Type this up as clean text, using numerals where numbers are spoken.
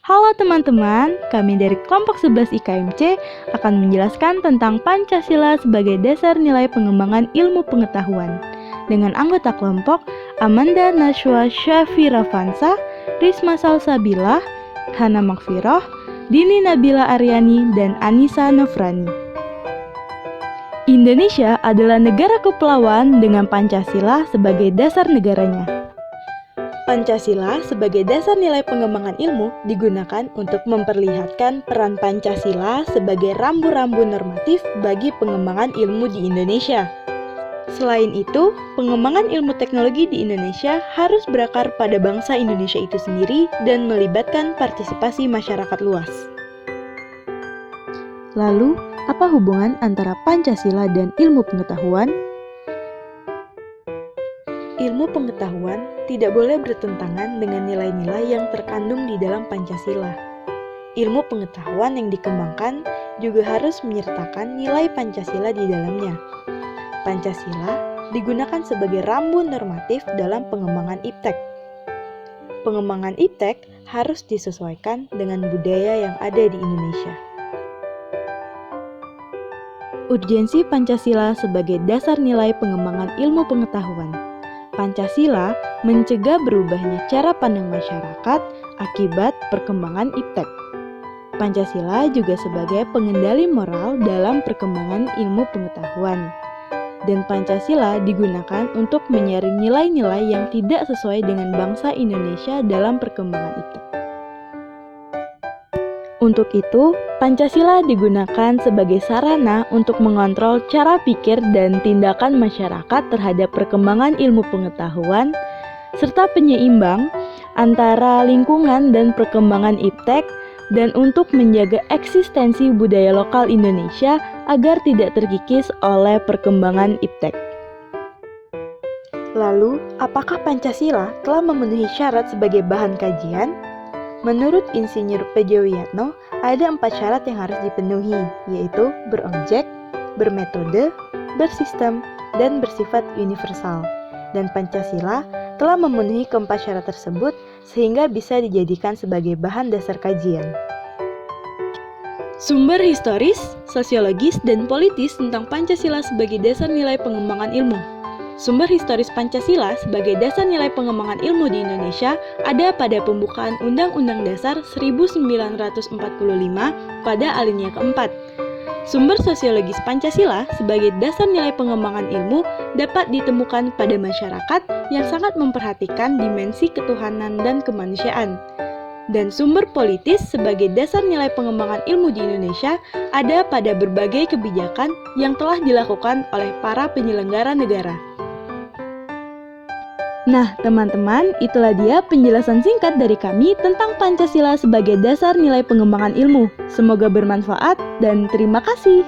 Halo teman-teman, kami dari kelompok 11 IKMC akan menjelaskan tentang Pancasila sebagai dasar nilai pengembangan ilmu pengetahuan. Dengan anggota kelompok Amanda Nashwa Syafira Fansa, Risma Salsabila, Hana Makfiroh, Dini Nabila Aryani, dan Anissa Nofrani. Indonesia adalah negara kepulauan dengan Pancasila sebagai dasar negaranya. Pancasila sebagai dasar nilai pengembangan ilmu digunakan untuk memperlihatkan peran Pancasila sebagai rambu-rambu normatif bagi pengembangan ilmu di Indonesia. Selain itu, pengembangan ilmu teknologi di Indonesia harus berakar pada bangsa Indonesia itu sendiri dan melibatkan partisipasi masyarakat luas. Lalu, apa hubungan antara Pancasila dan ilmu pengetahuan? Ilmu pengetahuan tidak boleh bertentangan dengan nilai-nilai yang terkandung di dalam Pancasila. Ilmu pengetahuan yang dikembangkan juga harus menyertakan nilai Pancasila di dalamnya. Pancasila digunakan sebagai rambu normatif dalam pengembangan iptek. Pengembangan iptek harus disesuaikan dengan budaya yang ada di Indonesia. Urgensi Pancasila sebagai dasar nilai pengembangan ilmu pengetahuan. Pancasila mencegah berubahnya cara pandang masyarakat akibat perkembangan iptek. Pancasila juga sebagai pengendali moral dalam perkembangan ilmu pengetahuan. Dan Pancasila digunakan untuk menyaring nilai-nilai yang tidak sesuai dengan bangsa Indonesia dalam perkembangan iptek. Untuk itu, Pancasila digunakan sebagai sarana untuk mengontrol cara pikir dan tindakan masyarakat terhadap perkembangan ilmu pengetahuan, serta penyeimbang antara lingkungan dan perkembangan iptek, dan untuk menjaga eksistensi budaya lokal Indonesia agar tidak terkikis oleh perkembangan iptek. Lalu, apakah Pancasila telah memenuhi syarat sebagai bahan kajian? Menurut Insinyur P.J. Wiyatno, ada 4 syarat yang harus dipenuhi, yaitu berobjek, bermetode, bersistem, dan bersifat universal. Dan Pancasila telah memenuhi keempat syarat tersebut sehingga bisa dijadikan sebagai bahan dasar kajian. Sumber historis, sosiologis, dan politis tentang Pancasila sebagai dasar nilai pengembangan ilmu. Sumber historis Pancasila sebagai dasar nilai pengembangan ilmu di Indonesia ada pada pembukaan Undang-Undang Dasar 1945 pada alinea keempat. Sumber sosiologis Pancasila sebagai dasar nilai pengembangan ilmu dapat ditemukan pada masyarakat yang sangat memperhatikan dimensi ketuhanan dan kemanusiaan. Dan sumber politis sebagai dasar nilai pengembangan ilmu di Indonesia ada pada berbagai kebijakan yang telah dilakukan oleh para penyelenggara negara. Nah, teman-teman, itulah dia penjelasan singkat dari kami tentang Pancasila sebagai dasar nilai pengembangan ilmu. Semoga bermanfaat dan terima kasih.